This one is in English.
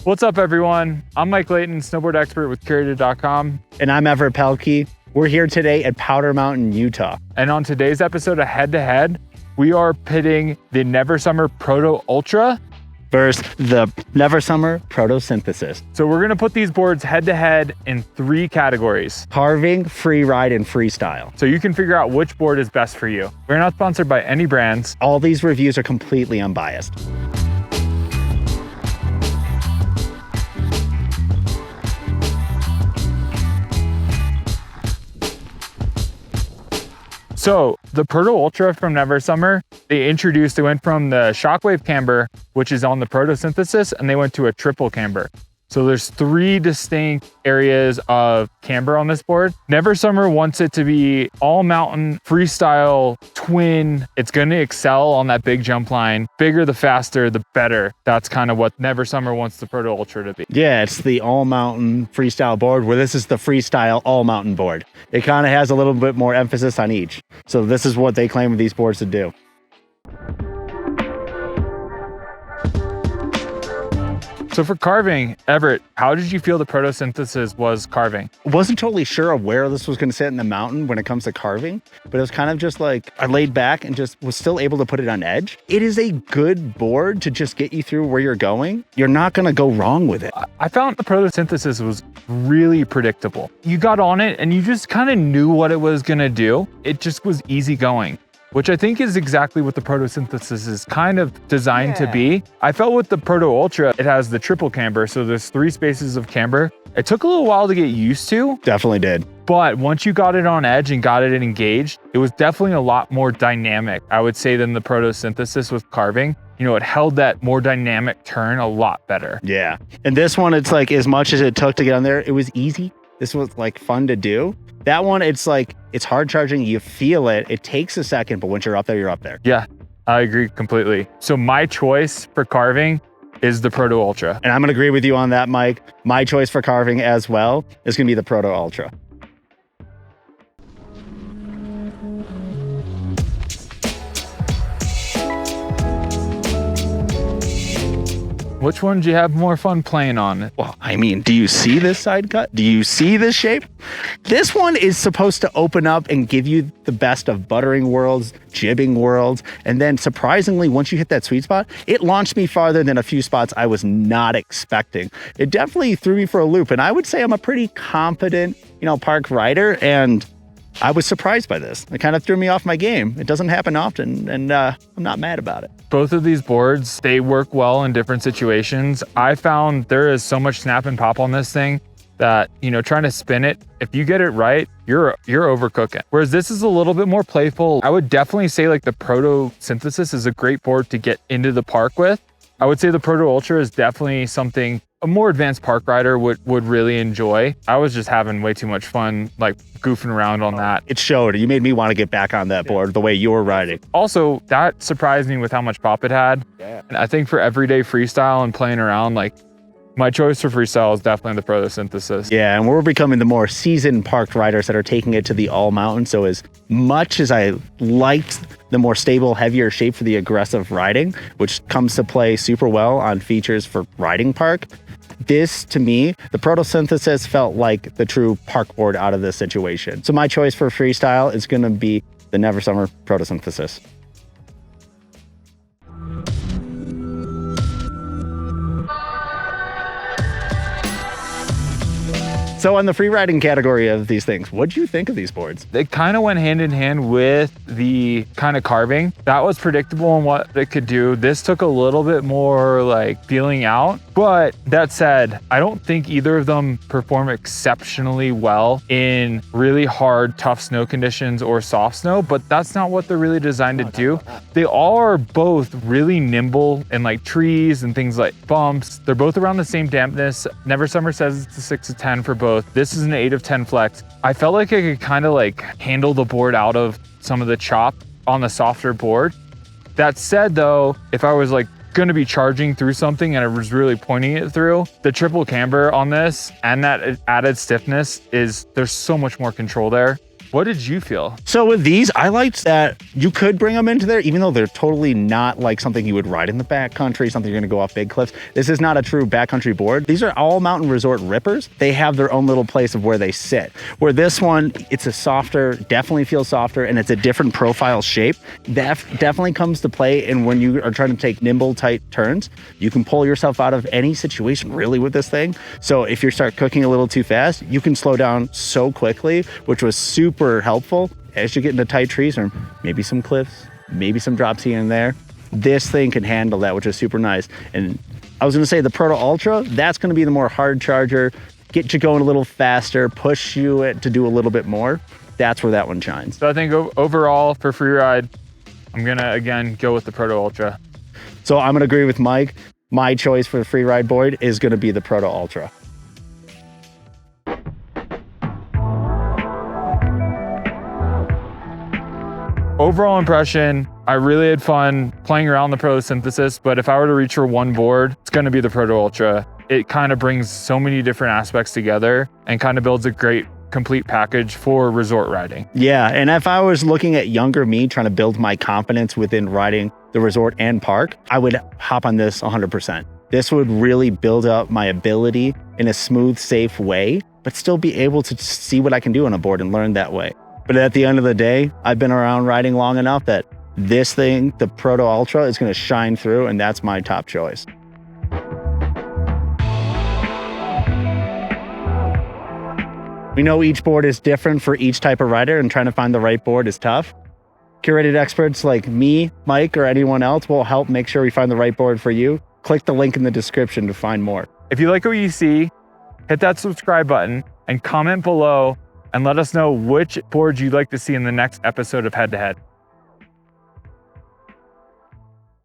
What's up, everyone? I'm Mike Leighton, snowboard expert with Curated.com. And I'm Everett Pelkey. We're here today at Powder Mountain, Utah. And on today's episode of Head to Head, we are pitting the Never Summer Proto Ultra versus the Never Summer Proto Synthesis. So we're gonna put these boards head to head in 3 categories: carving, freeride, and freestyle. So you can figure out which board is best for you. We're not sponsored by any brands. All these reviews are completely unbiased. So the Proto Ultra from Never Summer, they went from the Shockwave camber, which is on the Proto Synthesis, and they went to a triple camber. So there's 3 distinct areas of camber on this board. Never Summer wants it to be all mountain, freestyle, twin. It's going to excel on that big jump line. Bigger, the faster, the better. That's kind of what Never Summer wants the Proto Ultra to be. Yeah, it's the all mountain freestyle board, where this is the freestyle all mountain board. It kind of has a little bit more emphasis on each. So this is what they claim these boards to do. So for carving, Everett, how did you feel the Proto Synthesis was carving? I wasn't totally sure of where this was going to sit in the mountain when it comes to carving, but it was kind of just like I laid back and just was still able to put it on edge. It is a good board to just get you through where you're going. You're not going to go wrong with it. I found the Proto Synthesis was really predictable. You got on it and you just kind of knew what it was going to do. It just was easy going, which I think is exactly what the Proto Synthesis is kind of designed to be. I felt with the Proto Ultra, it has the triple camber, so there's 3 spaces of camber. It took a little while to get used to. Definitely did. But once you got it on edge and got it engaged, it was definitely a lot more dynamic, I would say, than the Proto Synthesis with carving. You know, it held that more dynamic turn a lot better. Yeah. And this one, it's like, as much as it took to get on there, it was easy. This was like fun to do. That one, it's like, it's hard charging. You feel it. It takes a second, but once you're up there, you're up there. Yeah, I agree completely. So my choice for carving is the Proto Ultra. And I'm going to agree with you on that, Mike. My choice for carving as well is going to be the Proto Ultra. Which one do you have more fun playing on? Well, I mean, do you see this side cut? Do you see this shape? This one is supposed to open up and give you the best of buttering worlds, jibbing worlds. And then surprisingly, once you hit that sweet spot, it launched me farther than a few spots I was not expecting. It definitely threw me for a loop. And I would say I'm a pretty confident, park rider. And I was surprised by this. It kind of threw me off my game. It doesn't happen often, and I'm not mad about it. Both of these boards, they work well in different situations. I found there is so much snap and pop on this thing that, trying to spin it, if you get it right, you're overcooking. Whereas this is a little bit more playful. I would definitely say like the Proto Synthesis is a great board to get into the park with. I would say the Proto Ultra is definitely something a more advanced park rider would really enjoy. I was just having way too much fun, like goofing around on that. It showed. You made me want to get back on that board the way you were riding. Also, that surprised me with how much pop it had. Yeah. And I think for everyday freestyle and playing around, like my choice for freestyle is definitely the Proto Synthesis. Yeah, and we're becoming the more seasoned park riders that are taking it to the all mountain. So as much as I liked the more stable, heavier shape for the aggressive riding, which comes to play super well on features for riding park, this, to me, the Proto Synthesis felt like the true park board out of this situation. So my choice for freestyle is going to be the Never Summer Proto Synthesis. So on the free riding category of these things, what do you think of these boards? They kind of went hand in hand with the kind of carving. That was predictable in what it could do. This took a little bit more like feeling out. But that said, I don't think either of them perform exceptionally well in really hard, tough snow conditions or soft snow, but that's not what they're really designed to do. They all are both really nimble in like trees and things like bumps. They're both around the same dampness. Never Summer says it's a 6 of 10 for both. This is an 8 of 10 flex. I felt like I could kind of like handle the board out of some of the chop on the softer board. That said though, if I was like going to be charging through something and I was really pointing it through, the triple camber on this and that added stiffness there's so much more control there. What did you feel? So with these, I liked that you could bring them into there, even though they're totally not like something you would ride in the backcountry, something you're gonna go off big cliffs. This is not a true backcountry board. These are all mountain resort rippers. They have their own little place of where they sit. Where this one, it's a softer, definitely feels softer, and it's a different profile shape. That definitely comes to play. And when you are trying to take nimble, tight turns, you can pull yourself out of any situation really with this thing. So if you start cooking a little too fast, you can slow down so quickly, which was super helpful as you get into tight trees or maybe some cliffs, maybe some drops here and there. This thing can handle that, which is super nice. And I was gonna say the Proto Ultra, that's gonna be the more hard charger, get you going a little faster, push you to do a little bit more. That's where that one shines. So I think overall for Freeride, I'm gonna again go with the Proto Ultra. So I'm gonna agree with Mike. My choice for the Freeride board is gonna be the Proto Ultra. Overall impression, I really had fun playing around the Proto Synthesis, but if I were to reach for one board, it's gonna be the Proto Ultra. It kind of brings so many different aspects together and kind of builds a great complete package for resort riding. Yeah, and if I was looking at younger me trying to build my confidence within riding the resort and park, I would hop on this 100%. This would really build up my ability in a smooth, safe way, but still be able to see what I can do on a board and learn that way. But at the end of the day, I've been around riding long enough that this thing, the Proto Ultra, is going to shine through, and that's my top choice. We know each board is different for each type of rider, and trying to find the right board is tough. Curated experts like me, Mike, or anyone else will help make sure we find the right board for you. Click the link in the description to find more. If you like what you see, hit that subscribe button and comment below and let us know which board you'd like to see in the next episode of Head to Head.